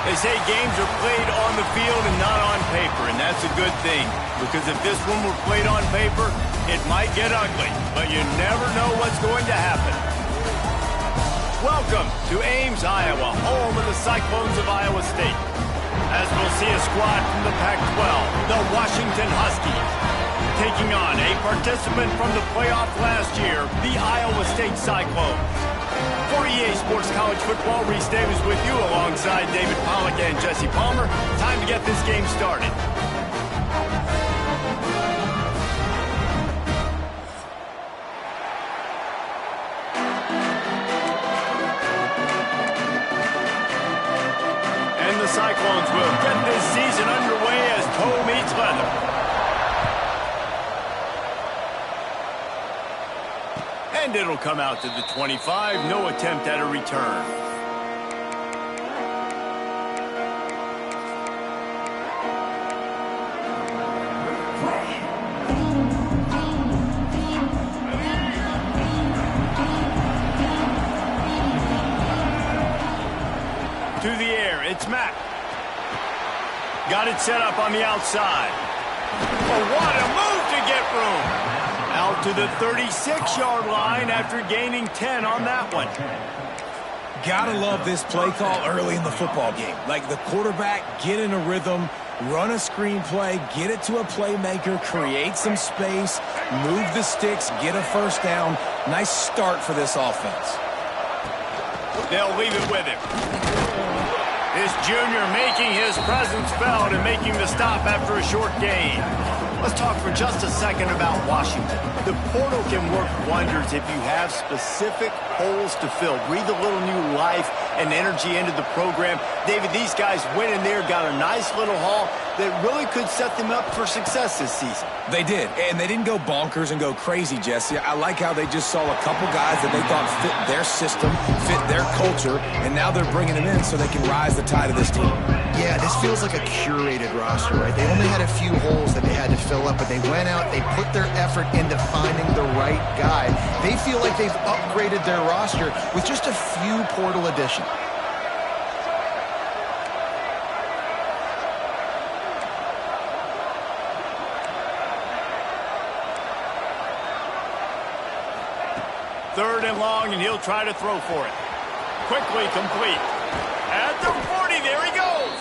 They say games are played on the field and not on paper, and that's a good thing. Because if this one were played on paper, it might get ugly, but you never know what's going to happen. Welcome to Ames, Iowa, home of the Cyclones of Iowa State. As we'll see a squad from the Pac-12, the Washington Huskies, taking on a participant from the playoff last year, the Iowa State Cyclones. For EA Sports College Football, Reese Davis with you alongside David Pollack and Jesse Palmer. Time to get this game started. And the Cyclones will get this season underway as toe meets leather. And it'll come out to the 25. No attempt at a return. To the air, it's Matt. Got it set up on the outside. Oh, what a move to get room. Out to the 36-yard line after gaining 10 on that one. Gotta love this play call early in the football game. Like the quarterback, get in a rhythm, run a screen play, get it to a playmaker, create some space, move the sticks, get a first down. Nice start for this offense. They'll leave it with him. This junior making his presence felt and making the stop after a short gain. Let's talk for just a second about Washington. The portal can work wonders if you have specific holes to fill. Breathe a little new life and energy into the program. David, these guys went in there, got a nice little haul that really could set them up for success this season. They did, and they didn't go bonkers and go crazy, Jesse. I like how they just saw a couple guys that they thought fit their system, fit their culture, and now they're bringing them in so they can rise the tide of this team. Yeah, this feels like a curated roster, right? They only had a few holes that they had to fill up, but they went out, they put their effort into finding the right guy. They feel like they've upgraded their roster with just a few portal additions. Third and long, and he'll try to throw for it. Quickly complete. At the 40, there he goes.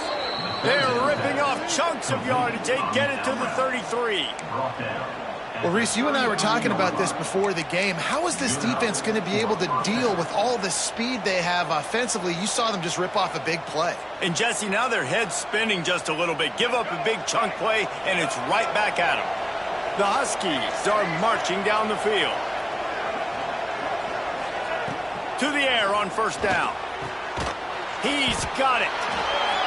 They're ripping off chunks of yardage. They get it to the 33. Well, Reese, you and I were talking about this before the game. How is this defense going to be able to deal with all the speed they have offensively? You saw them just rip off a big play. And, Jesse, now their head's spinning just a little bit. Give up a big chunk play, and it's right back at them. The Huskies are marching down the field. To the air on first down. He's got it.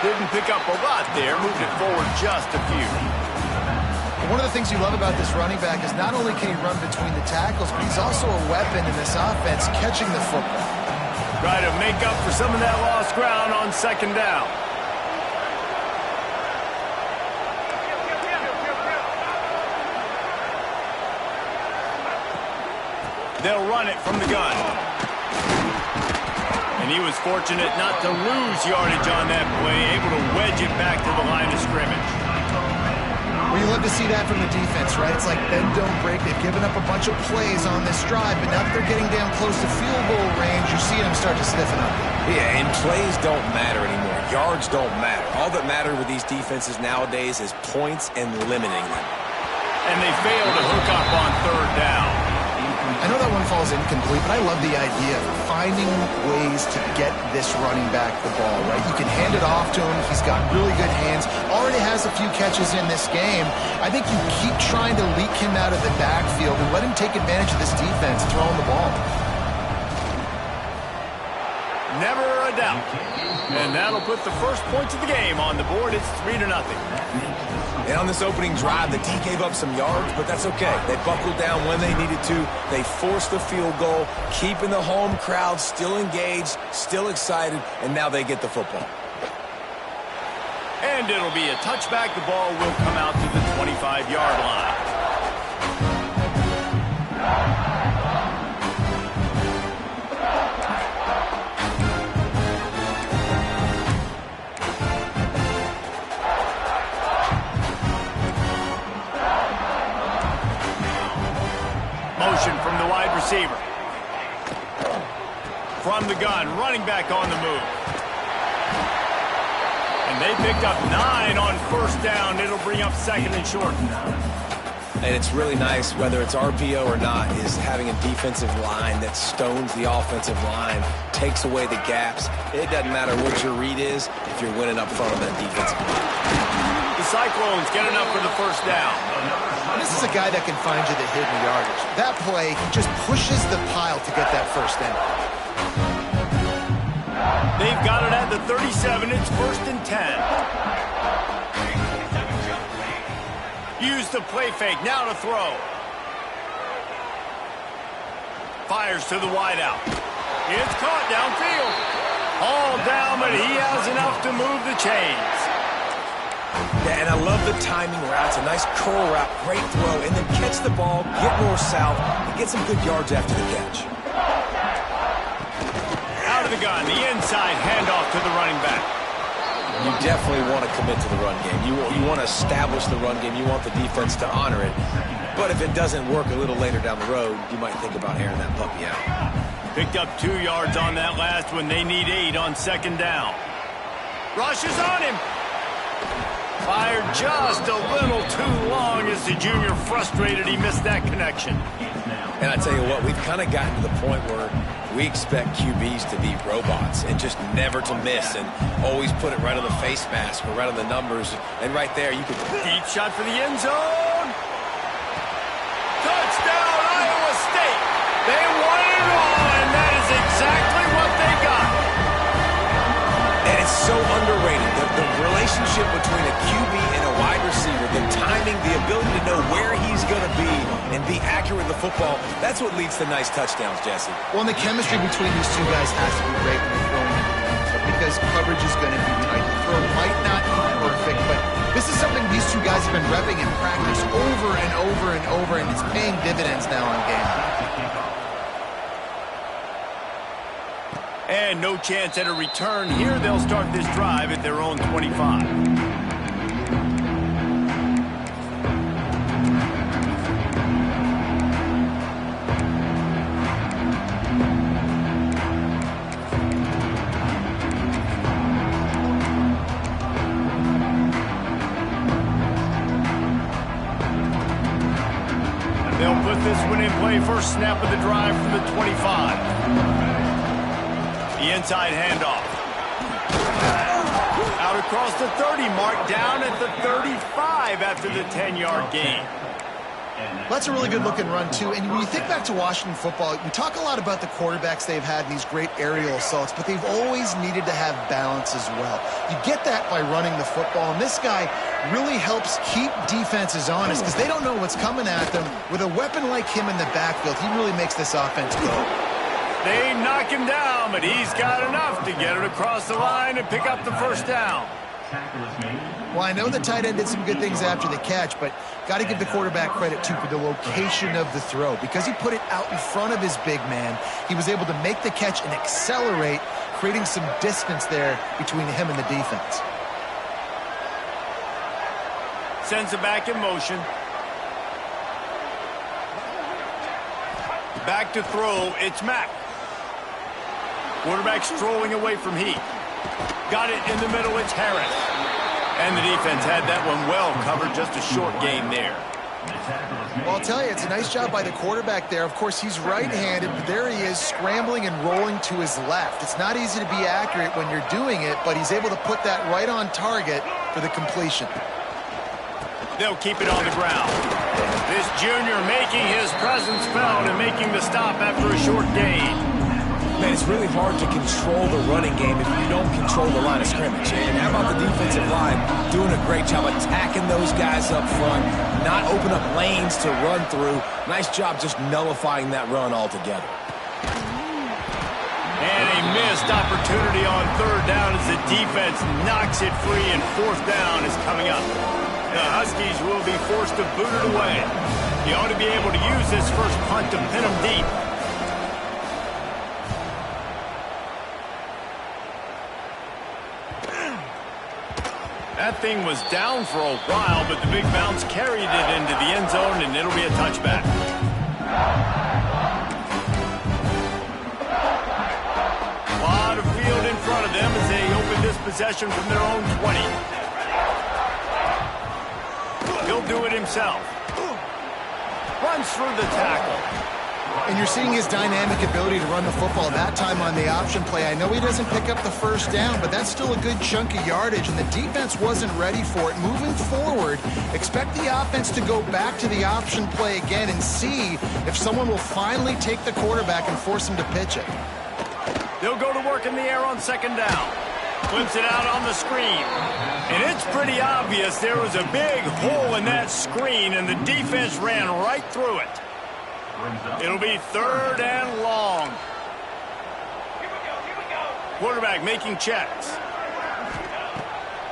Didn't pick up a lot there. Moved it forward just a few. One of the things you love about this running back is not only can he run between the tackles, but he's also a weapon in this offense catching the football. Try to make up for some of that lost ground on second down. They'll run it from the gun. And he was fortunate not to lose yardage on that play, able to wedge it back to the line of scrimmage. Well, you love to see that from the defense, right? It's like bend, don't break. They've given up a bunch of plays on this drive, but now that they're getting down close to field goal range, you're seeing them start to stiffen up. Yeah, and plays don't matter anymore. Yards don't matter. All that matters with these defenses nowadays is points and limiting them. And they fail to hook up on third down. I know that one falls incomplete, but I love the idea of finding ways to get this running back the ball, right? You can hand it off to him. He's got really good hands. Already has a few catches in this game. I think you keep trying to leak him out of the backfield and let him take advantage of this defense throwing the ball. Never a doubt. And that'll put the first points of the game on the board. It's 3-0. And on this opening drive, the D gave up some yards, but that's okay. They buckled down when they needed to. They forced the field goal, keeping the home crowd still engaged, still excited, and now they get the football. And it'll be a touchback. The ball will come out to the 25-yard line. running back on the move. And they picked up 9 on first down. It'll bring up second and short. And it's really nice, whether it's RPO or not, is having a defensive line that stones the offensive line, takes away the gaps. It doesn't matter what your read is if you're winning up front on that defensive line. The Cyclones get enough for the first down. This is a guy that can find you the hidden yardage. That play, he just pushes the pile to get that first down. They've got it at the 37. It's first and 10. Use the play fake. Now to throw. Fires to the wideout. It's caught downfield. All down, but he has enough to move the chains. Yeah, and I love the timing routes. A nice curl route, great throw, and then catch the ball, get north-south, and get some good yards after the catch. Out of the gun, the inside handoff to the running back. You definitely want to commit to the run game. You want to establish the run game. You want the defense to honor it. But if it doesn't work a little later down the road, you might think about airing that puppy out. Picked up 2 yards on that last one. They need 8 on second down. Rushes on him. Fired just a little too long as the junior frustrated. He missed that connection. And I tell you what, we've kind of gotten to the point where we expect QBs to be robots and just never to miss and always put it right on the face mask or right on the numbers. And right there, you could... Deep shot for the end zone. Touchdown, Iowa State. They won it all, and that is exactly what they got. And it's so underrated. The relationship between a QB and a wide receiver, the timing, the ability to know where he's going to be and be accurate with the football, that's what leads to nice touchdowns, Jesse. Well, and the chemistry between these two guys has to be great when they're throwing it because coverage is going to be tight. The throw might not be perfect, but this is something these two guys have been repping in practice over and over and over, and it's paying dividends now on game day. And no chance at a return here. They'll start this drive at their own 25. They'll put this one in play. First snap of the drive from the 25. The inside handoff. Out across the 30, mark down at the 35 after the 10-yard gain. That's a really good-looking run, too. And when you think back to Washington football, we talk a lot about the quarterbacks they've had in these great aerial assaults, but they've always needed to have balance as well. You get that by running the football, and this guy really helps keep defenses honest because they don't know what's coming at them. With a weapon like him in the backfield, he really makes this offense go. They knock him down, but he's got enough to get it across the line and pick up the first down. Well, I know the tight end did some good things after the catch, but got to give the quarterback credit, too, for the location of the throw. Because he put it out in front of his big man, he was able to make the catch and accelerate, creating some distance there between him and the defense. Sends it back in motion. Back to throw, it's Mack. Quarterback strolling away from Heath. Got it in the middle, it's Harris. And the defense had that one well covered, just a short gain there. Well, I'll tell you, it's a nice job by the quarterback there. Of course, he's right-handed, but there he is scrambling and rolling to his left. It's not easy to be accurate when you're doing it, but he's able to put that right on target for the completion. They'll keep it on the ground. This junior making his presence felt and making the stop after a short gain. Man, it's really hard to control the running game if you don't control the line of scrimmage. And how about the defensive line doing a great job attacking those guys up front, not open up lanes to run through. Nice job just nullifying that run altogether. And a missed opportunity on third down as the defense knocks it free, and fourth down is coming up. The Huskies will be forced to boot it away. He ought to be able to use this first punt to pin them deep. That thing was down for a while, but the big bounce carried it into the end zone, and it'll be a touchback. A lot of possession from their own 20. He'll do it himself. Runs through the tackle. And you're seeing his dynamic ability to run the football, that time on the option play. I know he doesn't pick up the first down, but that's still a good chunk of yardage, and the defense wasn't ready for it. Moving forward, expect the offense to go back to the option play again and see if someone will finally take the quarterback and force him to pitch it. They'll go to work in the air on second down. Flips it out on the screen. And it's pretty obvious there was a big hole in that screen, and the defense ran right through it. It'll be third and long. Quarterback making checks.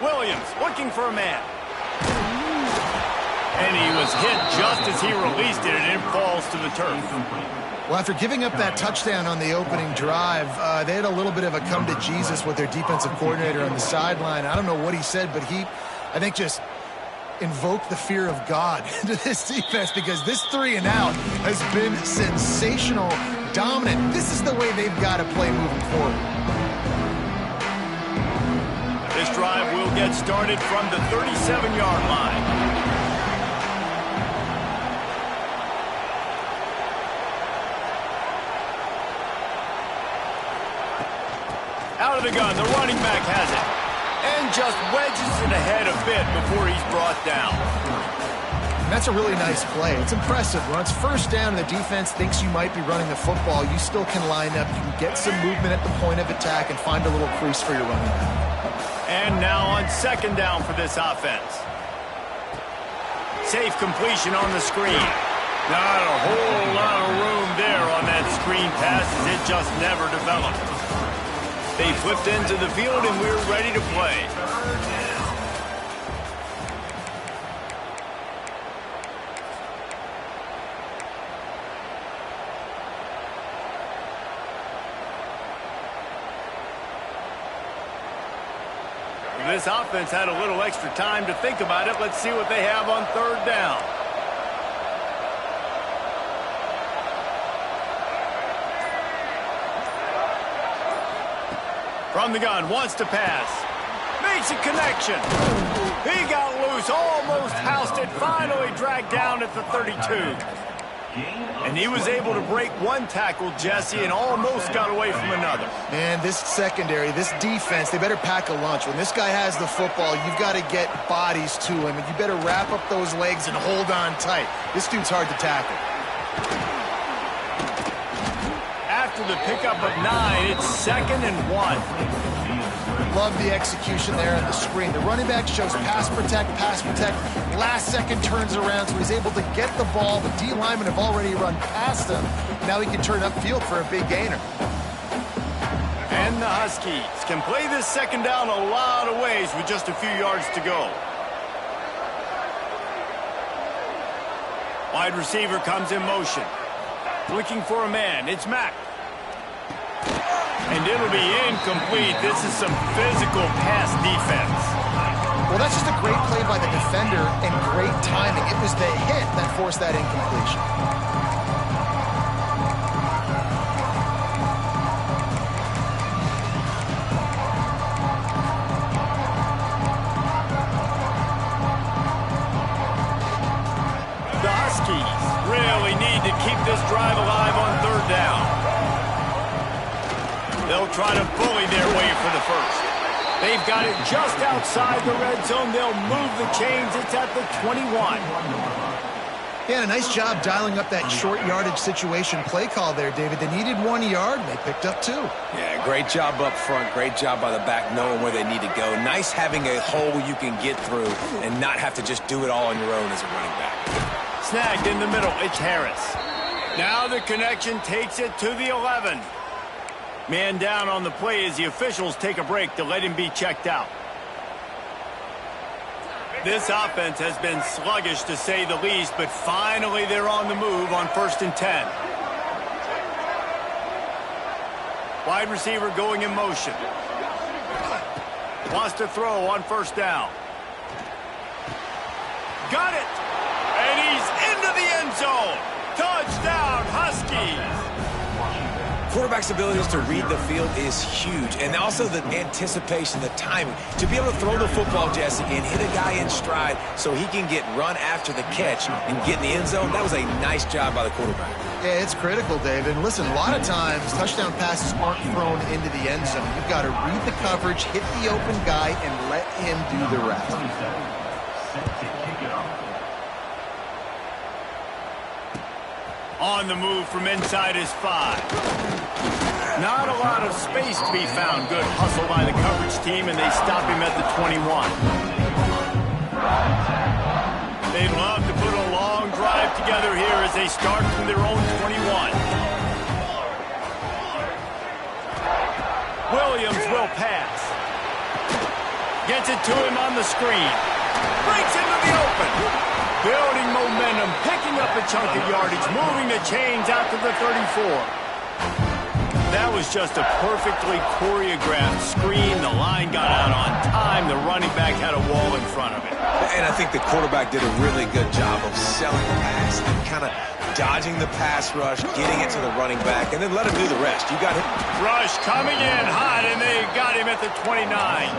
Williams looking for a man. And he was hit just as he released it, and it falls to the turf. Well, after giving up that touchdown on the opening drive, they had a little bit of a come to Jesus with their defensive coordinator on the sideline. I don't know what he said, but he, I think, just invoked the fear of God into this defense, because this 3-and-out has been sensational, dominant. This is the way they've got to play moving forward. This drive will get started from the 37-yard line. Out of the gun, the running back has it. And just wedges it ahead a bit before he's brought down. And that's a really nice play. It's impressive. When it's first down and the defense thinks you might be running the football, you still can line up. You can get some movement at the point of attack and find a little crease for your running back. And now on second down for this offense. Safe completion on the screen. Not a whole lot of room there on that screen pass, as it just never developed. They flipped into the field, and we're ready to play. This offense had a little extra time to think about it. Let's see what they have on third down. From the gun, wants to pass. Makes a connection. He got loose, almost housed it, finally dragged down at the 32. And he was able to break one tackle, Jesse, and almost got away from another. Man, this secondary, this defense, they better pack a lunch. When this guy has the football, you've got to get bodies to him, and you better wrap up those legs and hold on tight. This dude's hard to tackle. After the pickup of 9, it's 2nd and 1. Love the execution there on the screen. The running back shows pass protect. Last second turns around, so he's able to get the ball. The D linemen have already run past him. Now he can turn upfield for a big gainer. And the Huskies can play this second down a lot of ways with just a few yards to go. Wide receiver comes in motion. Looking for a man. It's Mack. And it'll be incomplete. This is some physical pass defense. Well, that's just a great play by the defender and great timing. It was the hit that forced that incompletion. The Huskies really need to keep this drive alive on third down. They'll try to bully their way for the first. They've got it just outside the red zone. They'll move the chains. It's at the 21. Yeah, a nice job dialing up that short yardage situation play call there, David. They needed 1 yard, and they picked up 2. Yeah, great job up front. Great job by the back knowing where they need to go. Nice having a hole you can get through and not have to just do it all on your own as a running back. Snagged in the middle. It's Harris. Now the connection takes it to the 11. Man down on the play as the officials take a break to let him be checked out. This offense has been sluggish, to say the least, but finally they're on the move on 1st and 10. Wide receiver going in motion. Wants to throw on 1st down. Got it! And he's into the end zone. Touchdown, Huskies! quarterback's ability to read the field is huge. And also the anticipation, the timing. To be able to throw the football, Jesse, and hit a guy in stride so he can get run after the catch and get in the end zone, that was a nice job by the quarterback. Yeah, it's critical, David. And listen, a lot of times, touchdown passes aren't thrown into the end zone. You've got to read the coverage, hit the open guy, and let him do the rest. On the move from inside his 5. Not a lot of space to be found. Good hustle by the coverage team, and they stop him at the 21. They'd love to put a long drive together here as they start from their own 21. Williams will pass. Gets it to him on the screen. Breaks into the open. Building momentum, picking up a chunk of yardage, moving the chains out to the 34. That was just a perfectly choreographed screen. The line got out on time. The running back had a wall in front of it. And I think the quarterback did a really good job of selling the pass and kind of dodging the pass rush, getting it to the running back, and then let him do the rest. You got him. Rush coming in hot, and they got him at the 29.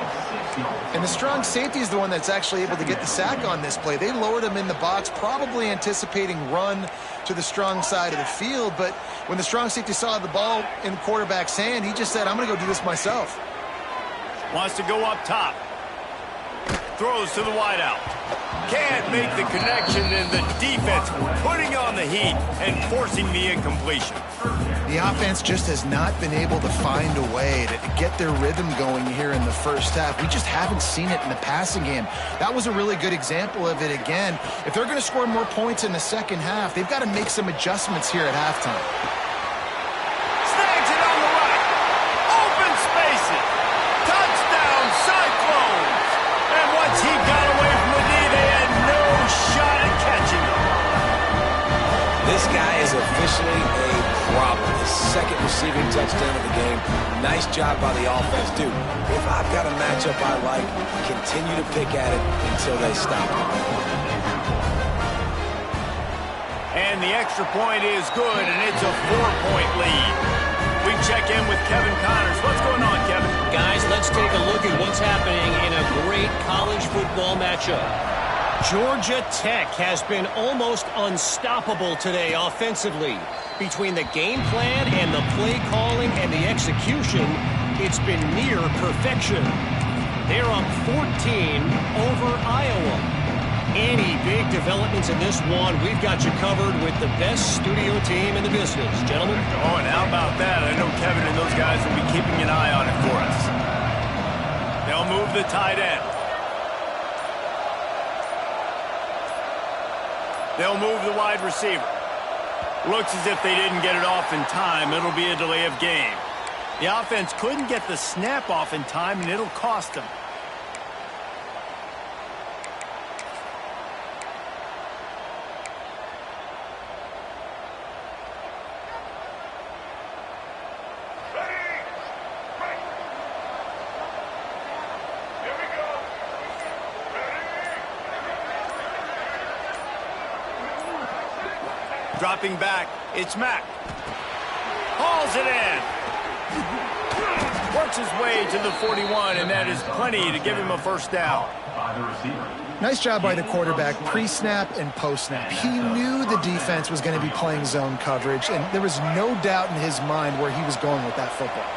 And the strong safety is the one that's actually able to get the sack on this play. They lowered him in the box, probably anticipating run to the strong side of the field. But when the strong safety saw the ball in the quarterback's hand, he just said, I'm going to go do this myself. Wants to go up top. Throws to the wideout. Can't make the connection, and the defense putting on the heat and forcing the incompletion. The offense just has not been able to find a way to get their rhythm going here in the first half. We just haven't seen it in the passing game. That was a really good example of it again. If they're going to score more points in the second half, they've got to make some adjustments here at halftime. Snags it on the right. Open spaces. Touchdown, Cyclones. And once he got away from the D, they had no shot at catching him. This guy is officially a problem. His second receiving touchdown of the game. Nice job by the offense. Dude, if I've got a matchup I like, continue to pick at it until they stop. And the extra point is good, and it's a 4-point lead. We check in with Kevin Connors. What's going on, Kevin? Guys, let's take a look at what's happening in a great college football matchup. Georgia Tech has been almost unstoppable today offensively. Between the game plan and the play calling and the execution, it's been near perfection. They're up 14 over Iowa. Any big developments in this one, we've got you covered with the best studio team in the business. Gentlemen? Oh, and how about that? I know Kevin and those guys will be keeping an eye on it for us. They'll move the tight end. They'll move the wide receiver. Looks as if they didn't get it off in time. It'll be a delay of game. The offense couldn't get the snap off in time, and it'll cost them. Dropping back, it's Mack. Hauls it in. Works his way to the 41, and that is plenty to give him a first down. Nice job by the quarterback, pre-snap and post-snap. He knew the defense was going to be playing zone coverage, and there was no doubt in his mind where he was going with that football.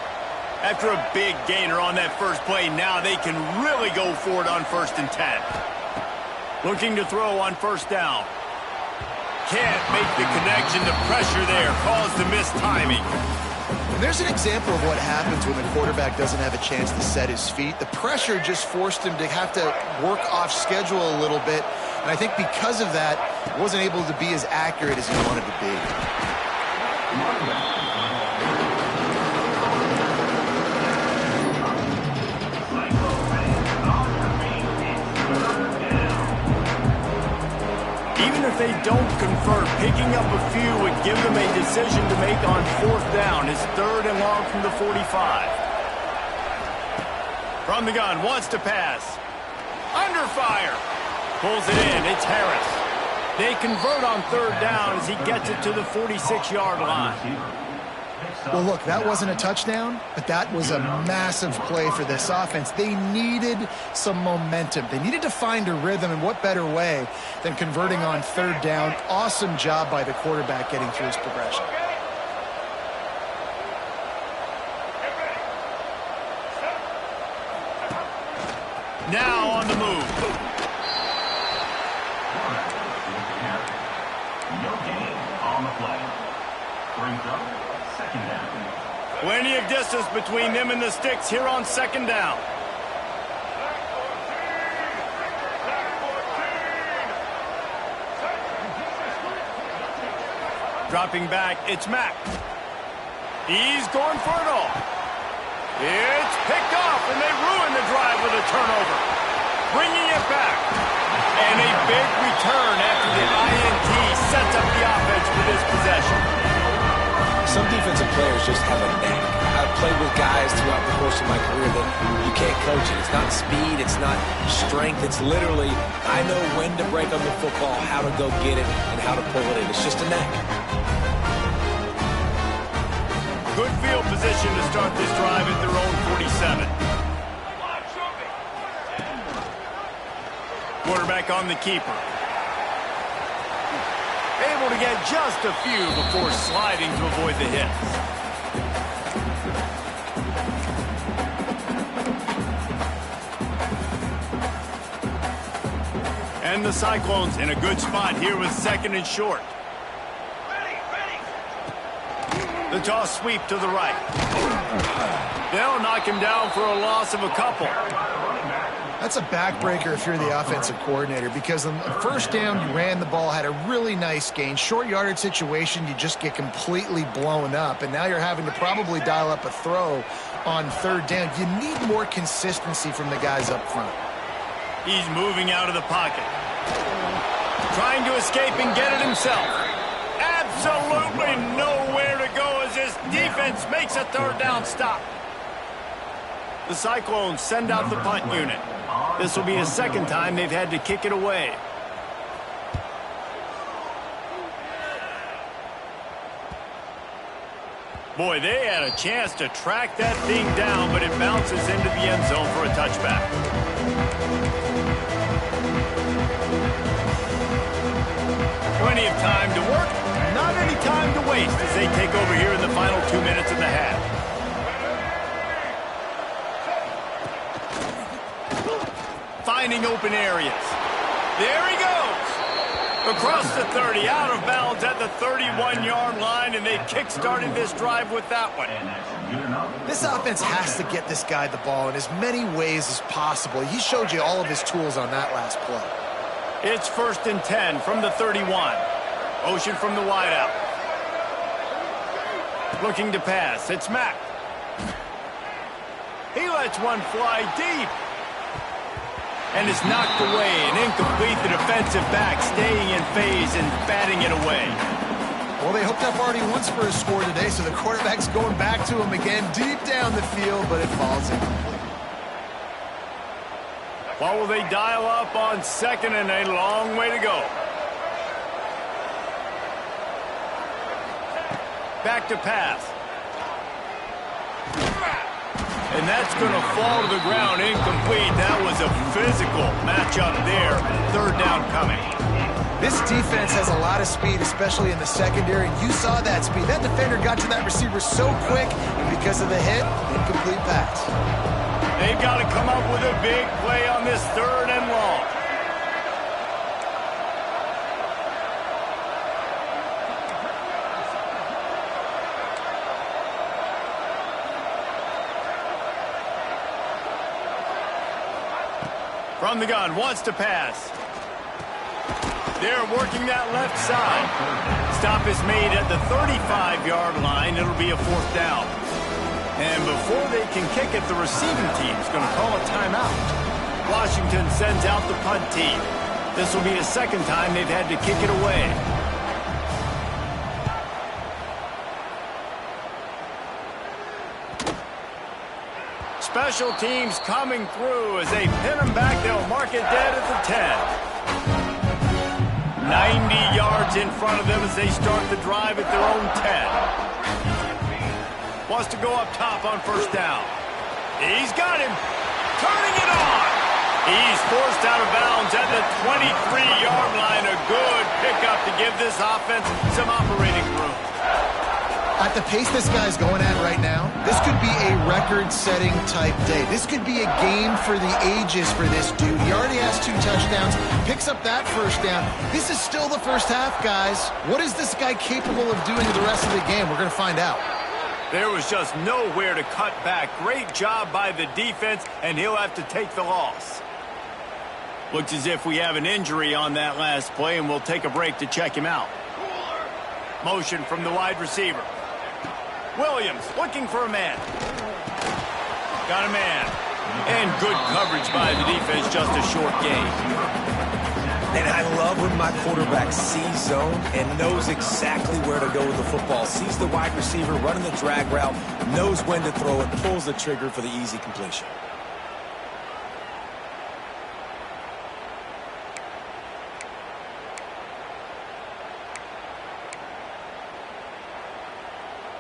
After a big gainer on that first play, now they can really go for it on 1st and 10. Looking to throw on first down. Can't make the connection. The pressure there caused the missed timing. And there's an example of what happens when the quarterback doesn't have a chance to set his feet. The pressure just forced him to have to work off schedule a little bit. And I think because of that, he wasn't able to be as accurate as he wanted to be. Even if they don't convert, picking up a few would give them a decision to make on 4th down. It's 3rd and long from the 45. From the gun, wants to pass. Under fire. Pulls it in. It's Harris. They convert on 3rd down as he gets it to the 46-yard line. Well, look, that wasn't a touchdown, but that was a massive play for this offense. They needed some momentum. They needed to find a rhythm, and what better way than converting on third down. Awesome job by the quarterback getting through his progression. Now on the move. No gain on the play. Brings up second down. Plenty of distance between them and the sticks here on second down. Dropping back, it's Mack. He's going for it all. It's picked off, and they ruin the drive with a turnover. Bringing it back. And a big return after the INT sets up the offense for this possession. Some defensive players just have a knack. I've played with guys throughout the course of my career that you can't coach it. It's not speed, it's not strength. It's literally, I know when to break on the football, how to go get it, and how to pull it in. It's just a knack. Good field position to start this drive at their own 47. Quarterback on the keeper. Able to get just a few before sliding to avoid the hits. And the Cyclones in a good spot here with second and short. The toss sweep to the right. They'll knock him down for a loss of a couple. That's a backbreaker if you're the offensive coordinator, because on the first down, you ran the ball, had a really nice gain. Short yardage situation, you just get completely blown up, and now you're having to probably dial up a throw on third down. You need more consistency from the guys up front. He's moving out of the pocket. Trying to escape and get it himself. Absolutely nowhere to go as this defense makes a third down stop. The Cyclones send out the punt unit. This will be the second time they've had to kick it away. Boy, they had a chance to track that thing down, but it bounces into the end zone for a touchback. Plenty of time to work, not any time to waste as they take over here in the final 2 minutes of the half. Finding open areas. There he goes. Across the 30, out of bounds at the 31-yard line, and they kick-started this drive with that one. This offense has to get this guy the ball in as many ways as possible. He showed you all of his tools on that last play. It's 1st and 10 from the 31. Motion from the wideout. Looking to pass. It's Mack. He lets one fly deep. And it's knocked away and incomplete. The defensive back staying in phase and batting it away. Well, they hooked up already once for a score today, so the quarterback's going back to him again deep down the field, but it falls incomplete. What will they dial up on second and a long way to go? Back to pass. And that's going to fall to the ground incomplete. That was a physical matchup there. Third down coming. This defense has a lot of speed, especially in the secondary, and you saw that speed. That defender got to that receiver so quick, and because of the hit, incomplete pass. They've got to come up with a big play on this third and long. From the gun, wants to pass. They're working that left side. Stop is made at the 35-yard line. It'll be a 4th down. And before they can kick it, the receiving team's going to call a timeout. Washington sends out the punt team. This will be the second time they've had to kick it away. Special teams coming through as they pin them back. They'll mark it dead at the 10. 90 yards in front of them as they start the drive at their own 10. Wants to go up top on first down. He's got him. Turning it on. He's forced out of bounds at the 23-yard line. A good pickup to give this offense some operating room. At the pace this guy's going at right now, this could be a record-setting type day. This could be a game for the ages for this dude. He already has 2 touchdowns, picks up that first down. This is still the first half, guys. What is this guy capable of doing the rest of the game? We're going to find out. There was just nowhere to cut back. Great job by the defense, and he'll have to take the loss. Looks as if we have an injury on that last play, and we'll take a break to check him out. Motion from the wide receiver. Williams looking for a man. Got a man. And good coverage by the defense, just a short gain. And I love when my quarterback sees zone and knows exactly where to go with the football. Sees the wide receiver running the drag route, knows when to throw it, pulls the trigger for the easy completion.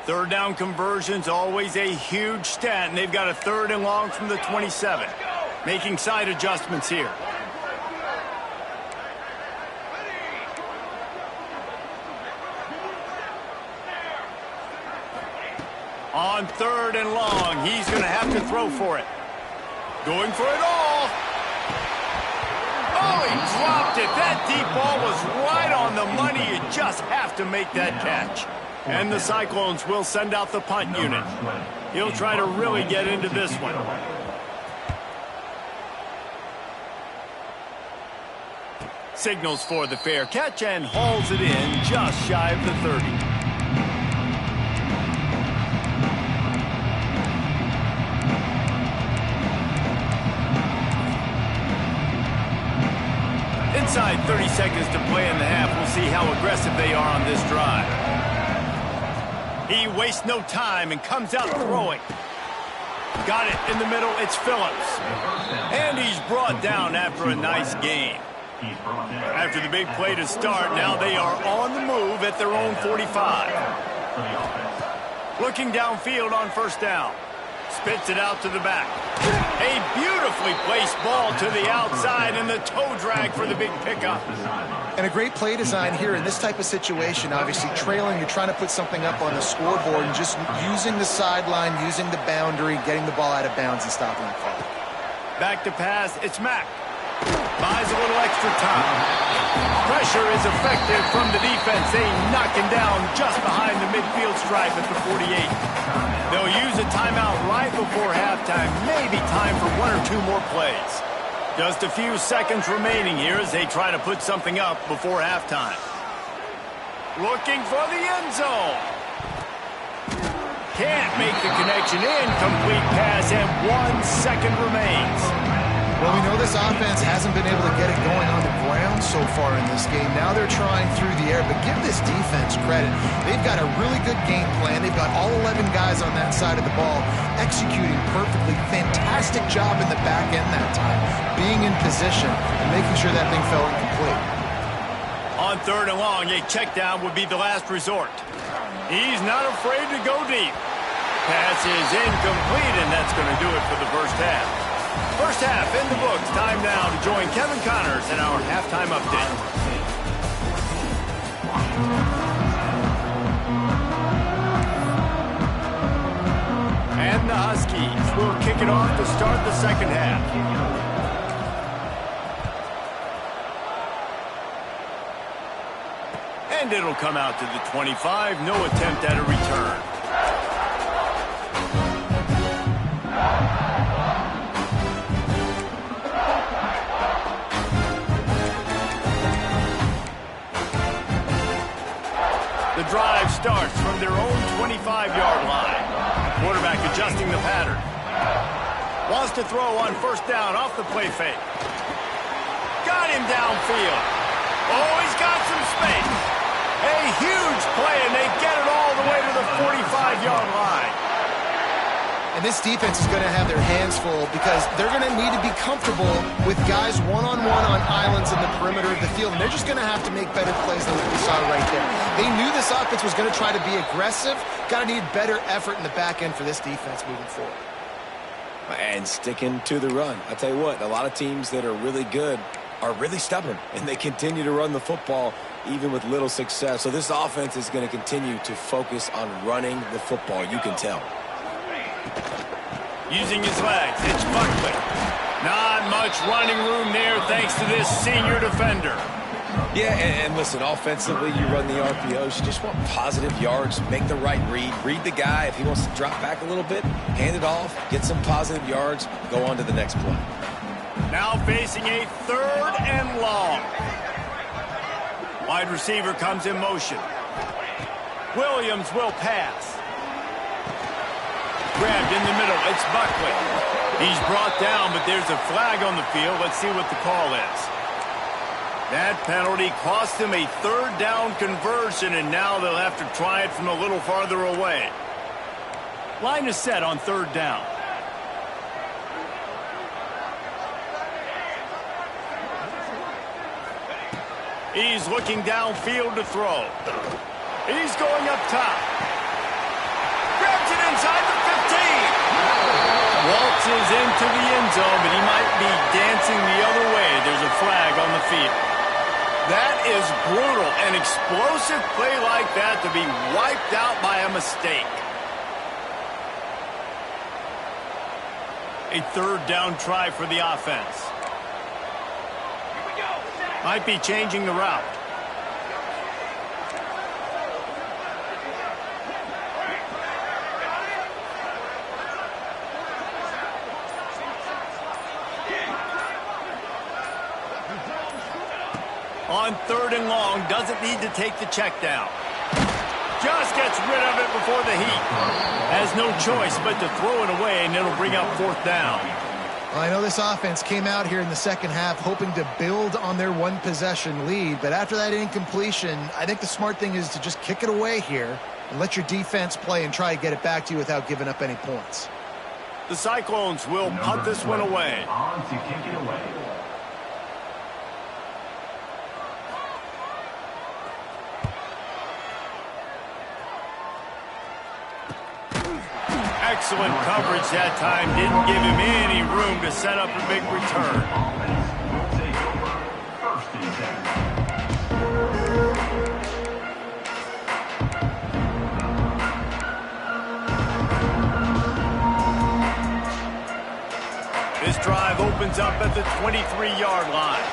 Third down conversions, always a huge stat, and they've got a 3rd and long from the 27. Making side adjustments here. On 3rd and long, he's going to have to throw for it. Going for it all. Oh, he dropped it. That deep ball was right on the money. You just have to make that catch. And the Cyclones will send out the punt unit. He'll try to really get into this one. Signals for the fair catch and hauls it in just shy of the 30. Inside 30 seconds to play in the half. We'll see how aggressive they are on this drive. He wastes no time and comes out throwing. Got it in the middle. It's Phillips. And he's brought down after a nice gain. After the big play to start, now they are on the move at their own 45. Looking downfield on first down. Spits it out to the back. A beautifully placed ball to the outside and the toe drag for the big pickup. And a great play design here in this type of situation. Obviously trailing, you're trying to put something up on the scoreboard and just using the sideline, using the boundary, getting the ball out of bounds and stopping the clock. Back to pass, it's Mack. Buys a little extra time. Pressure is effective from the defense. They knock him down just behind the midfield stripe at the 48. They'll use a timeout right before halftime. Maybe time for 1 or 2 more plays. Just a few seconds remaining here as they try to put something up before halftime. Looking for the end zone. Can't make the connection. Incomplete pass, and 1 second remains. Well, we know this offense hasn't been able to get it going on the ground so far in this game. Now they're trying through the air, but give this defense credit. They've got a really good game plan. They've got all 11 guys on that side of the ball executing perfectly. Fantastic job in the back end that time, being in position and making sure that thing fell incomplete. On 3rd and long, a check down would be the last resort. He's not afraid to go deep. Pass is incomplete, and that's going to do it for the first half. First half in the books. Time now to join Kevin Connors in our halftime update. And the Huskies will kick it off to start the second half. And it'll come out to the 25. No attempt at a return. The drive starts from their own 25-yard line. Quarterback adjusting the pattern. Wants to throw on first down off the play fake. Got him downfield. Oh, he's got some space. A huge play, and they get it all the way to the 45-yard line. And And this defense is going to have their hands full because they're going to need to be comfortable with guys one-on-one on islands in the perimeter of the field. And they're just going to have to make better plays than what we saw right there. They knew this offense was going to try to be aggressive. Got to need better effort in the back end for this defense moving forward. And sticking to the run. I tell you what, a lot of teams that are really good are really stubborn, and they continue to run the football even with little success. So this offense is going to continue to focus on running the football. You can tell. Using his legs, it's Buckley. Not much running room there thanks to this senior defender. Yeah, and listen, offensively, you run the RPOs. You just want positive yards, make the right read the guy. If he wants to drop back a little bit, hand it off, get some positive yards, go on to the next play. Now facing a 3rd and long. Wide receiver comes in motion. Williams will pass. Grabbed in the middle. It's Buckley. He's brought down, but there's a flag on the field. Let's see what the call is. That penalty cost him a 3rd down conversion, and now they'll have to try it from a little farther away. Line is set on 3rd down. He's looking downfield to throw. He's going up top. Grabs it inside the 15. Waltzes into the end zone, but he might be dancing the other way. There's a flag on the field. That is brutal. An explosive play like that to be wiped out by a mistake. A 3rd down try for the offense. Might be changing the route. On 3rd and long, doesn't need to take the check down. Just gets rid of it before the heat. Has no choice but to throw it away, and it'll bring up 4th down. Well, I know this offense came out here in the second half hoping to build on their 1-possession lead, but after that incompletion, I think the smart thing is to just kick it away here and let your defense play and try to get it back to you without giving up any points. The Cyclones will punt this one away. On to kick it away. Excellent coverage that time. Didn't give him any room to set up a big return. Offense will take over. 1st and 10. This drive opens up at the 23-yard line.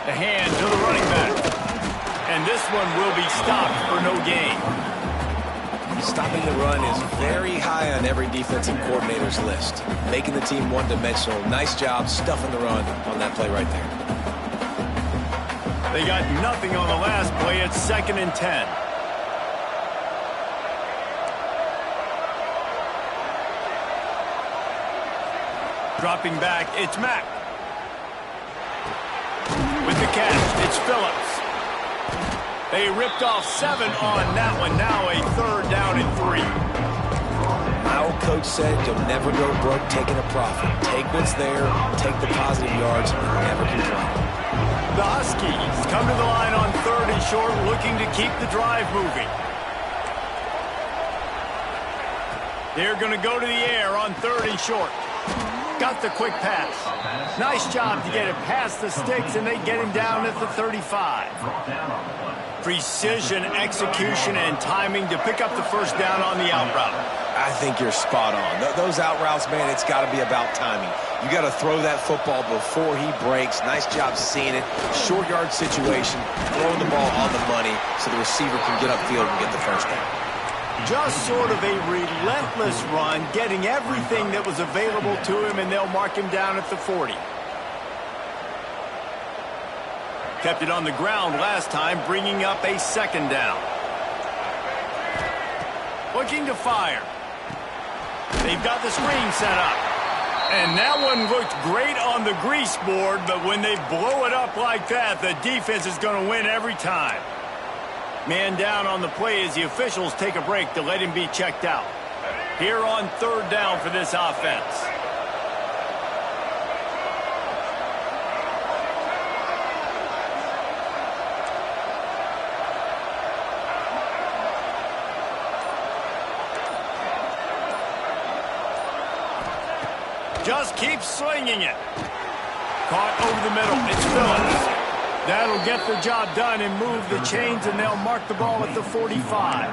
The hand to the running back. And this one will be stopped for no gain. Stopping the run is very high on every defensive coordinator's list. Making the team one-dimensional. Nice job stuffing the run on that play right there. They got nothing on the last play. It's 2nd and 10. Dropping back, it's Mack. With the catch, it's Phillips. They ripped off 7 on that one. Now a 3rd down and 3. My old coach said you'll never go broke taking a profit. Take what's there, take the positive yards, and never complain. The Huskies come to the line on 3rd and short, looking to keep the drive moving. They're going to go to the air on 3rd and short. Got the quick pass. Nice job to get it past the sticks, and they get him down at the 35. Precision, execution, and timing to pick up the 1st down on the out route. I think you're spot on. Those out routes, man, it's got to be about timing. You got to throw that football before he breaks. Nice job seeing it. Short yard situation, throwing the ball on the money so the receiver can get upfield and get the 1st down. Just sort of a relentless run, getting everything that was available to him, and they'll mark him down at the 40. Kept it on the ground last time, bringing up a 2nd down. Looking to fire. They've got the screen set up. And that one looked great on the grease board, but when they blow it up like that, the defense is going to win every time. Man down on the play as the officials take a break to let him be checked out. Here on third down for this offense. Just keep slinging it. Caught over the middle. It's Phillips. That'll get the job done and move the chains, and they'll mark the ball at the 45.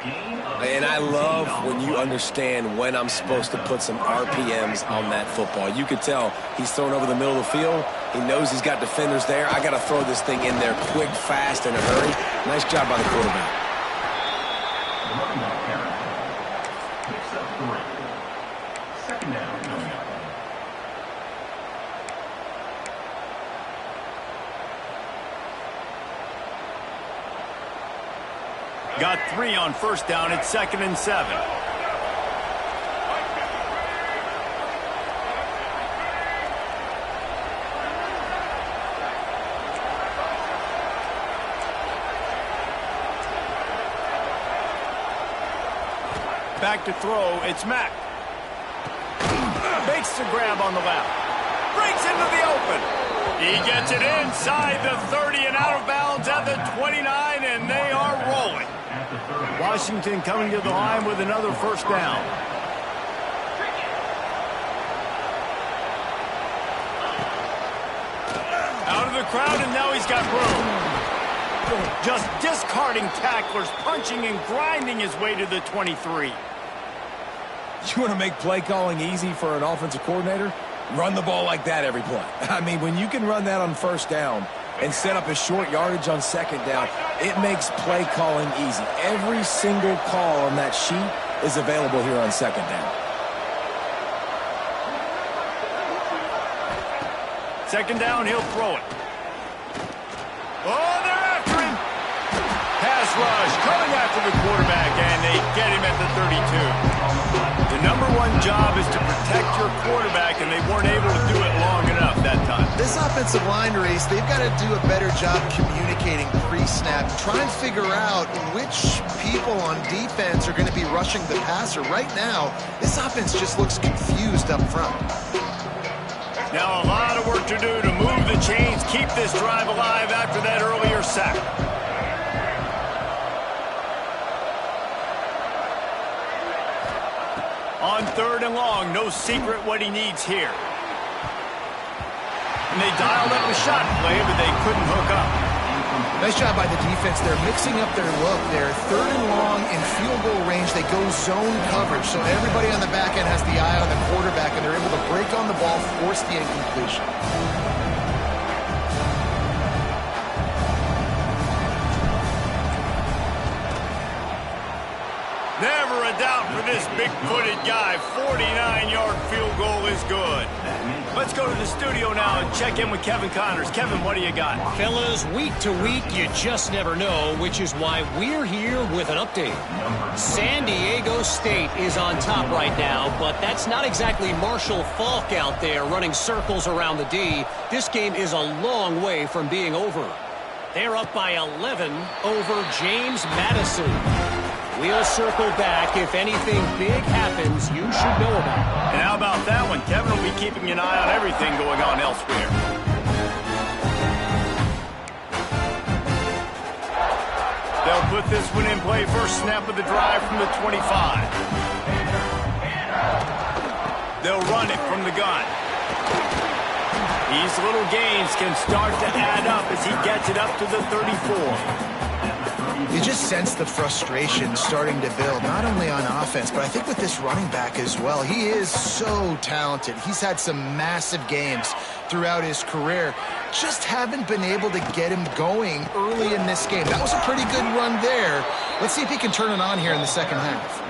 And I love when you understand when I'm supposed to put some RPMs on that football. You could tell he's thrown over the middle of the field. He knows he's got defenders there. I got to throw this thing in there quick, fast, in a hurry. Nice job by the quarterback. Picks up 3. Second down coming up. Got 3 on first down. It's 2nd and 7. Back to throw. It's Mack. Makes the grab on the left. Breaks into the open. He gets it inside the 30 and out of bounds at the 29, and they are rolling. Washington coming to the line with another first down. Out of the crowd, and now he's got room. Just discarding tacklers, punching and grinding his way to the 23. You want to make play calling easy for an offensive coordinator? Run the ball like that every play. I mean, when you can run that on first down and set up a short yardage on second down, it makes play calling easy. Every single call on that sheet is available here on second down. Second down, he'll throw it. Oh, they're after him. Pass rush coming after the quarterback, and they get him at the 32. The number one job is to protect your quarterback, and they weren't able to do it long enough that time. This offensive line race, they've got to do a better job communicating pre-snap. Try and figure out which people on defense are going to be rushing the passer. Right now, this offense just looks confused up front. Now a lot of work to do to move the chains, keep this drive alive after that earlier sack. On third and long, no secret what he needs here. And they dialed up a shot play, but they couldn't hook up. Nice job by the defense. They're mixing up their look. They're third and long in field goal range. They go zone coverage, so everybody on the back end has the eye on the quarterback, and they're able to break on the ball, force the incompletion. Never a doubt for this big-footed guy. 49-yard field goal is good. Let's go to the studio now and check in with Kevin Connors. Kevin, what do you got? Fellas, week to week, you just never know, which is why we're here with an update. San Diego State is on top right now, but that's not exactly Marshall Faulk out there running circles around the D. This game is a long way from being over. They're up by 11 over James Madison. We'll circle back. If anything big happens, you should know about it. And how about that one? Kevin will be keeping an eye on everything going on elsewhere. They'll put this one in play. First snap of the drive from the 25. They'll run it from the gun. These little gains can start to add up as he gets it up to the 34. You just sense the frustration starting to build, not only on offense, but I think with this running back as well. He is so talented. He's had some massive games throughout his career. Just haven't been able to get him going early in this game. That was a pretty good run there. Let's see if he can turn it on here in the second half.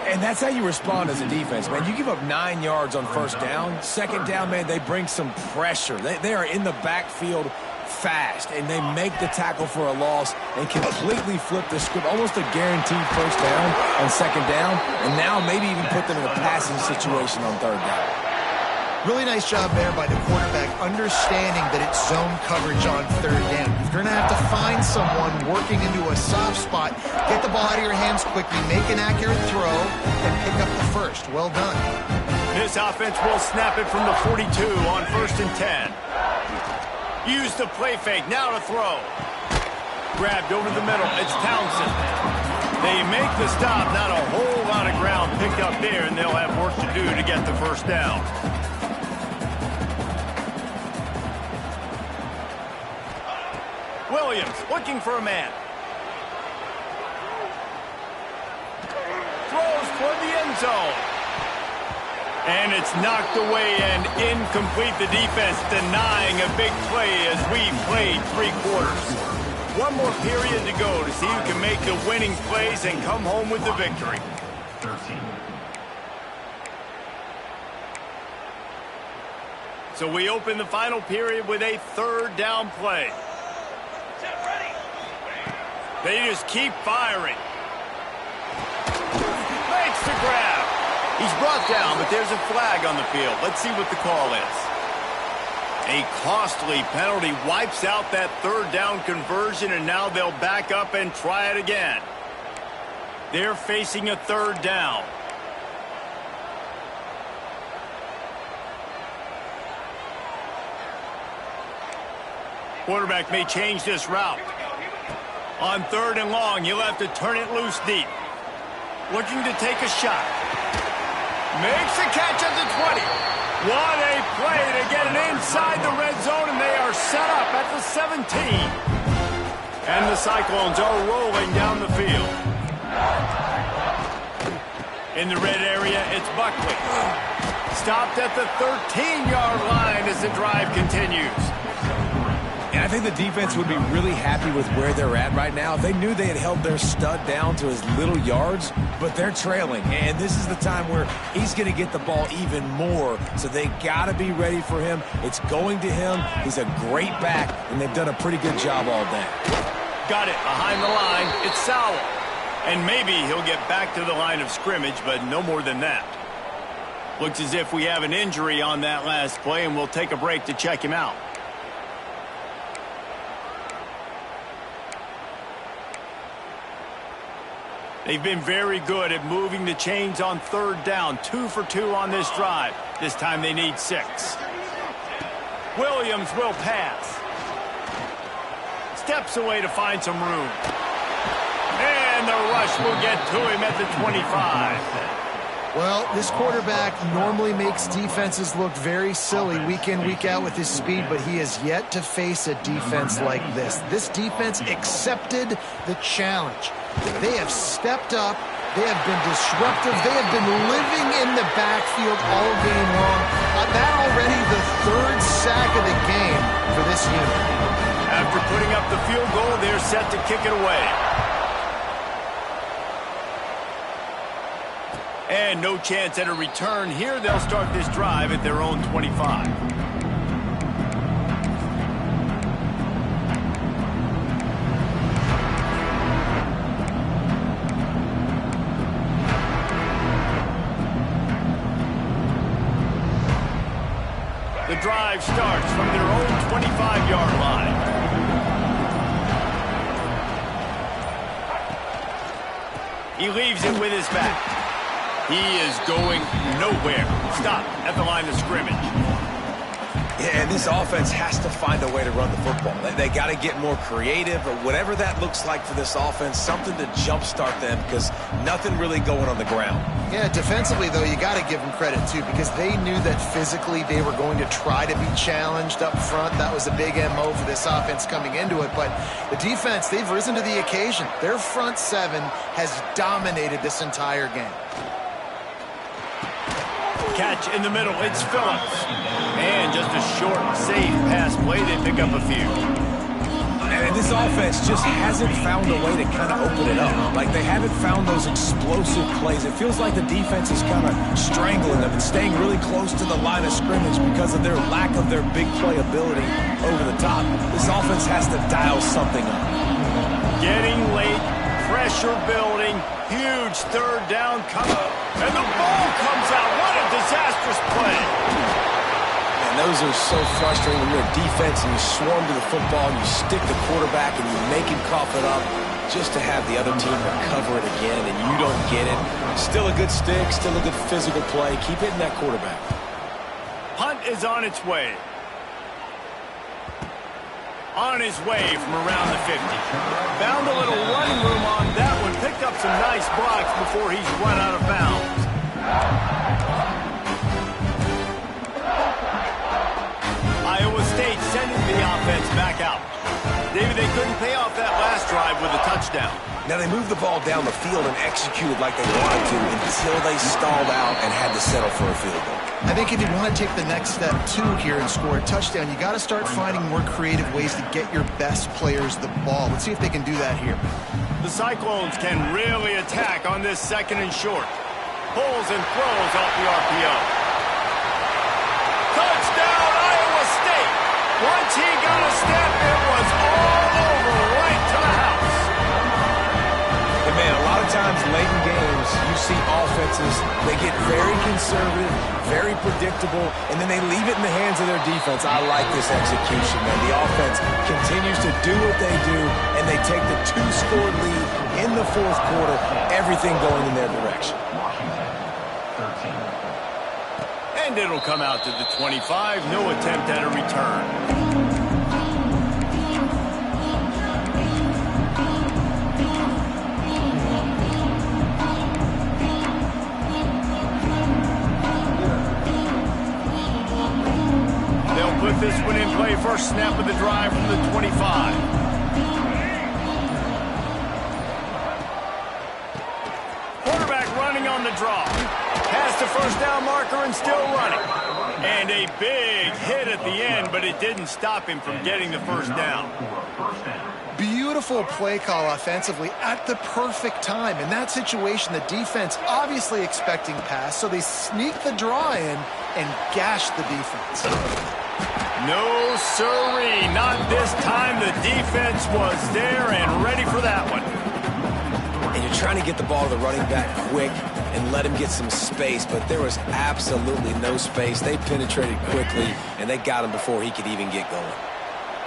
And that's how you respond as a defense, man. You give up 9 yards on first down. Second down, man, they bring some pressure. They are in the backfield fast, and they make the tackle for a loss and completely flip the script. Almost a guaranteed first down on second down, and now maybe even put them in a passing situation on third down. Really nice job there by the quarterback, understanding that it's zone coverage on third down. You're going to have to find someone working into a soft spot, get the ball out of your hands quickly, make an accurate throw, and pick up the first. Well done. This offense will snap it from the 42 on 1st and 10. Use the play fake, now to throw. Grabbed over the middle, it's Townsend. They make the stop, not a whole lot of ground picked up there, and they'll have work to do to get the first down. Williams looking for a man. Throws toward the end zone. And it's knocked away and incomplete. The defense denying a big play as we played 3 quarters. One more period to go to see who can make the winning plays and come home with the victory. 13. So we open the final period with a 3rd down play. They just keep firing. Makes the grab. He's brought down, but there's a flag on the field. Let's see what the call is. A costly penalty wipes out that 3rd down conversion, and now they'll back up and try it again. They're facing a 3rd down. Quarterback may change this route. On 3rd and long, you'll have to turn it loose deep. Looking to take a shot. Makes the catch at the 20. What a play to get it inside the red zone, and they are set up at the 17. And the Cyclones are rolling down the field. In the red area, it's Buckley. Stopped at the 13-yard line as the drive continues. And I think the defense would be really happy with where they're at right now. They knew they had held their stud down to his little yards, but they're trailing. And this is the time where he's going to get the ball even more. So they got to be ready for him. It's going to him. He's a great back, and they've done a pretty good job all day. Got it behind the line. It's Sowell. And maybe he'll get back to the line of scrimmage, but no more than that. Looks as if we have an injury on that last play, and we'll take a break to check him out. They've been very good at moving the chains on 3rd down. 2 for 2 on this drive. This time they need 6. Williams will pass. Steps away to find some room. And the rush will get to him at the 25. Well, this quarterback normally makes defenses look very silly week in, week out with his speed, but he has yet to face a defense like this. This defense accepted the challenge. They have stepped up. They have been disruptive. They have been living in the backfield all game long. That already the 3rd sack of the game for this unit. After putting up the field goal, they're set to kick it away. And no chance at a return here. They'll start this drive at their own 25. The drive starts from their own 25-yard line. He leaves it with his back. He is going nowhere. Stop at the line of scrimmage. Yeah, and this offense has to find a way to run the football. They got to get more creative, or whatever that looks like for this offense, something to jumpstart them, because nothing really going on the ground. Yeah, defensively, though, you got to give them credit, too, because they knew that physically they were going to try to be challenged up front. That was a big MO for this offense coming into it. But the defense, they've risen to the occasion. Their front 7 has dominated this entire game. Catch in the middle, it's Phillips. And just a short, safe pass play, they pick up a few. And this offense just hasn't found a way to kind of open it up. Like, they haven't found those explosive plays. It feels like the defense is kind of strangling them and staying really close to the line of scrimmage because of their lack of their big play ability over the top. This offense has to dial something up. Getting late, pressure building, huge 3rd down coming. And the ball comes out. What a disastrous play. And those are so frustrating when you're a defense and you swarm to the football and you stick the quarterback and you make him cough it up just to have the other team recover it again and you don't get it. Still a good stick, still a good physical play. Keep hitting that quarterback. Punt is on its way. On his way from around the 50. Found a little running room on that one. Picked up some nice blocks before he's run out of bounds. Iowa State sending the offense back out. David, they couldn't pay off that last drive with a touchdown. Now they moved the ball down the field and executed like they wanted to until they stalled out and had to settle for a field goal. I think if you want to take the next step, too, here and score a touchdown, you got to start finding more creative ways to get your best players the ball. Let's see if they can do that here. The Cyclones can really attack on this 2nd and short. Pulls and throws off the RPO. Touchdown, Iowa State! Once he got a step, it was all over right to the house. And man, a lot of times late in games, you see offenses, they get very conservative, very predictable, and then they leave it in the hands of their defense. I like this execution, man. The offense continues to do what they do, and they take the 2-score lead in the 4th quarter, everything going in their direction. Washington, 13. And it'll come out to the 25. No attempt at a return. Put this one in play. First snap of the drive from the 25. Quarterback running on the draw. Past the first down marker and still running. And a big hit at the end, but it didn't stop him from getting the first down. Beautiful play call offensively at the perfect time. In that situation, the defense obviously expecting pass, so they sneak the draw in and gash the defense. No, sirree. Not this time. The defense was there and ready for that one. And you're trying to get the ball to the running back quick and let him get some space, but there was absolutely no space. They penetrated quickly, and they got him before he could even get going.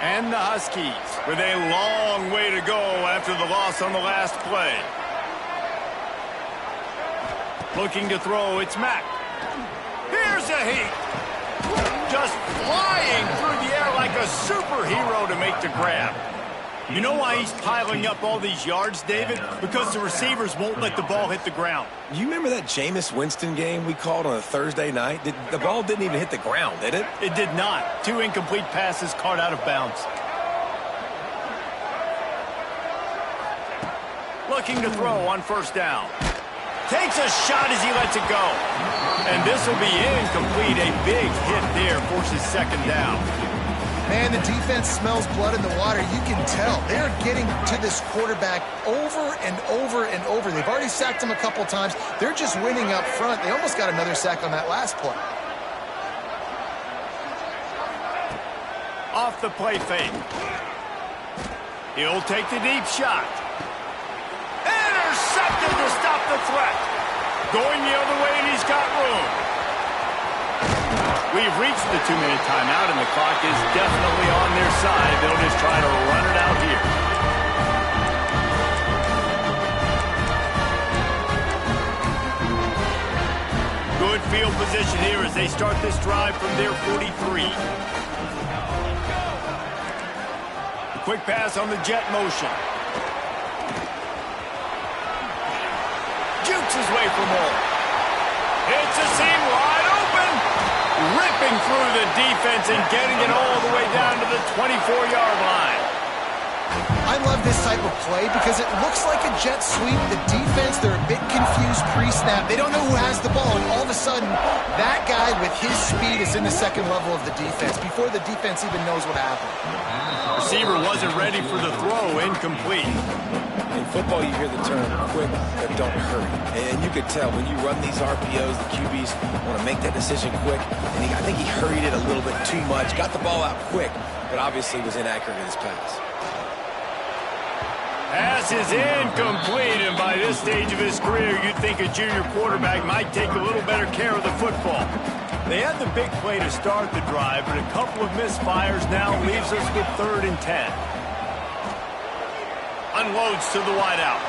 And the Huskies with a long way to go after the loss on the last play. Looking to throw, it's Mack. Here's a heat. Just flying through the air like a superhero to make the grab. You know why he's piling up all these yards, David? Because the receivers won't let the ball hit the ground. You remember that Jameis Winston game we called on a Thursday night? The ball didn't even hit the ground, did it? It did not. 2 incomplete passes caught out of bounds. Looking to throw on first down. Takes a shot as he lets it go. And this will be incomplete. A big hit there forces 2nd down. Man, the defense smells blood in the water. You can tell. They're getting to this quarterback over and over and over. They've already sacked him a couple times. They're just winning up front. They almost got another sack on that last play. Off the play fake. He'll take the deep shot. Intercepted to stop the threat. Going the other way, and he's got room. We've reached the 2-minute timeout, and the clock is definitely on their side. They'll just try to run it out here. Good field position here as they start this drive from their 43. A quick pass on the jet motion. Jukes his way for more. It's a seam wide open. Ripping through the defense and getting it all the way down to the 24-yard line. I love this type of play because it looks like a jet sweep. The defense, they're a bit confused pre-snap. They don't know who has the ball, and all of a sudden, that guy with his speed is in the 2nd level of the defense before the defense even knows what happened. Receiver wasn't ready for the throw. Incomplete. In football, you hear the term quick but don't hurry. And you could tell when you run these RPOs, the QBs want to make that decision quick. And I think he hurried it a little bit too much. Got the ball out quick, but obviously was inaccurate in his pass. Pass is incomplete, and by this stage of his career, you'd think a junior quarterback might take a little better care of the football. They had the big play to start the drive, but a couple of misfires now leaves us with 3rd and 10. Unloads to the wideout.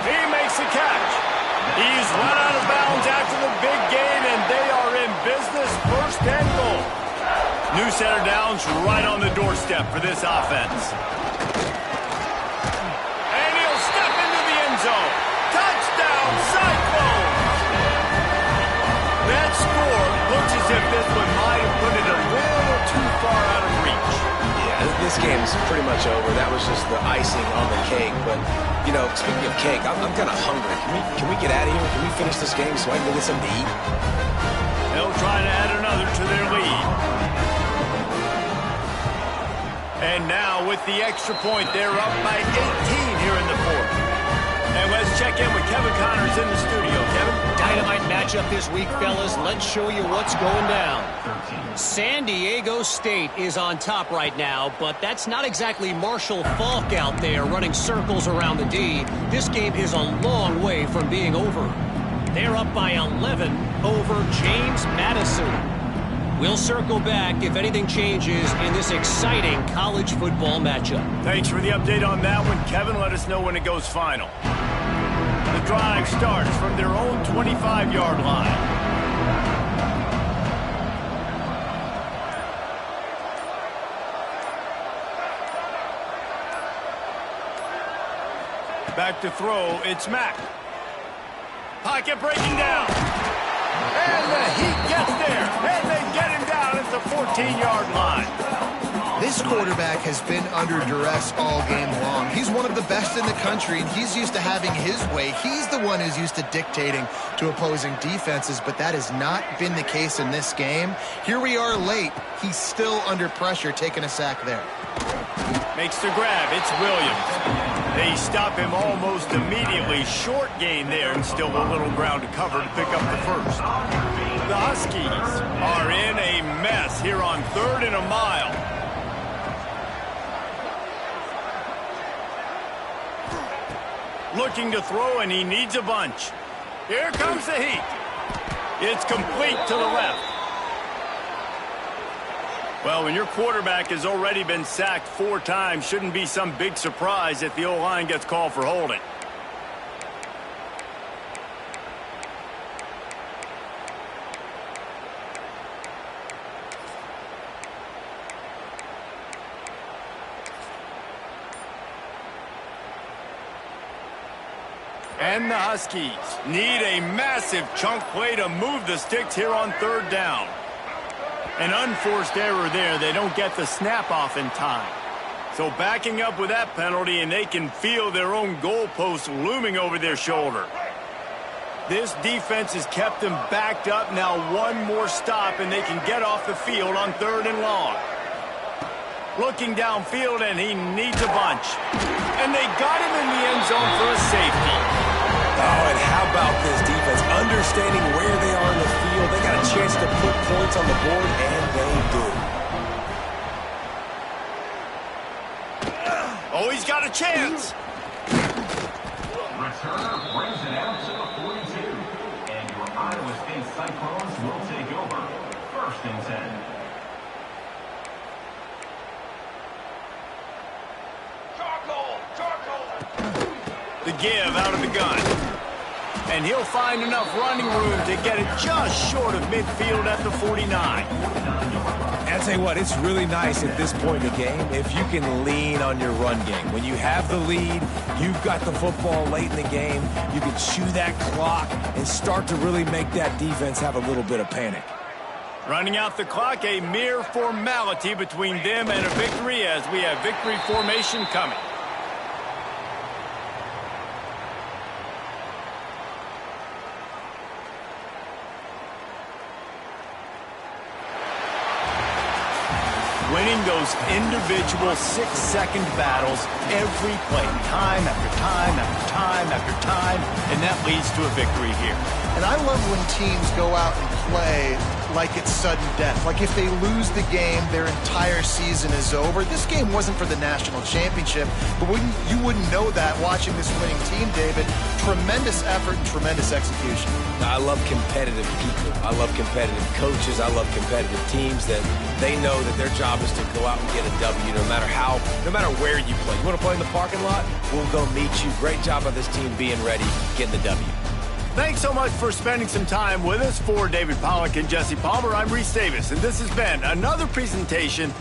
He makes the catch. He's run out of bounds after the big gain, and they are in business, 1st and goal. New set of downs right on the doorstep for this offense. And he'll step into the end zone. Touchdown, Cyclones! That score looks as if this one might have put it a little too far out of reach. Yeah, this game's pretty much over. That was just the icing on the cake. But, you know, speaking of cake, I'm kind of hungry. Can we get out of here? Can we finish this game so I can go get something to eat? They'll try to add another to their lead. And now, with the extra point, they're up by 18 here in the 4th. And let's check in with Kevin Connors in the studio. Kevin? Dynamite matchup this week, fellas. Let's show you what's going down. San Diego State is on top right now, but that's not exactly Marshall Faulk out there running circles around the D. This game is a long way from being over. They're up by 11 over James Madison. We'll circle back if anything changes in this exciting college football matchup. Thanks for the update on that one, Kevin. Let us know when it goes final. The drive starts from their own 25-yard line. Back to throw, it's Mack. Pocket breaking down. And the Heat gets there. And they get him down at the 14-yard line. This quarterback has been under duress all game long. He's one of the best in the country, and he's used to having his way. He's the one who's used to dictating to opposing defenses, but that has not been the case in this game. Here we are late. He's still under pressure, taking a sack there. Makes the grab. It's Williams. They stop him almost immediately. Short gain there, and still a little ground to cover to pick up the first. The Huskies are in a mess here on 3rd and a mile. Looking to throw, and he needs a bunch. Here comes the Heat. It's complete to the left. Well, when your quarterback has already been sacked 4 times, shouldn't be some big surprise if the O-line gets called for holding. And the Huskies need a massive chunk play to move the sticks here on 3rd down. An unforced error there. They don't get the snap off in time. So backing up with that penalty, and they can feel their own goalpost looming over their shoulder. This defense has kept them backed up. Now one more stop, and they can get off the field on 3rd and long. Looking downfield, and he needs a bunch. And they got him in the end zone for a safety. Oh, and how about this defense? Understanding where they are in the field. They got a chance to put points on the board, and they do. Oh, he's got a chance. Returner brings it out to the 42. And your Iowa State Cyclones will take over. 1st and 10. The give out of the gun. And he'll find enough running room to get it just short of midfield at the 49. And I'll tell you what, it's really nice at this point in the game if you can lean on your run game. When you have the lead, you've got the football late in the game, you can chew that clock and start to really make that defense have a little bit of panic. Running out the clock, a mere formality between them and a victory as we have victory formation coming. Winning those individual 6-second battles every play, time after time after time after time, and that leads to a victory here. And I love when teams go out and play like it's sudden death. Like if they lose the game, their entire season is over. This game wasn't for the national championship, but you wouldn't know that watching this winning team, David. Tremendous effort and tremendous execution. I love competitive people. I love competitive coaches. I love competitive teams that they know that their job is to go out and get a W no matter where you play. You want to play in the parking lot? We'll go meet you. Great job by this team being ready, getting the W. Thanks so much for spending some time with us. For David Pollack and Jesse Palmer, I'm Reese Davis, and this has been another presentation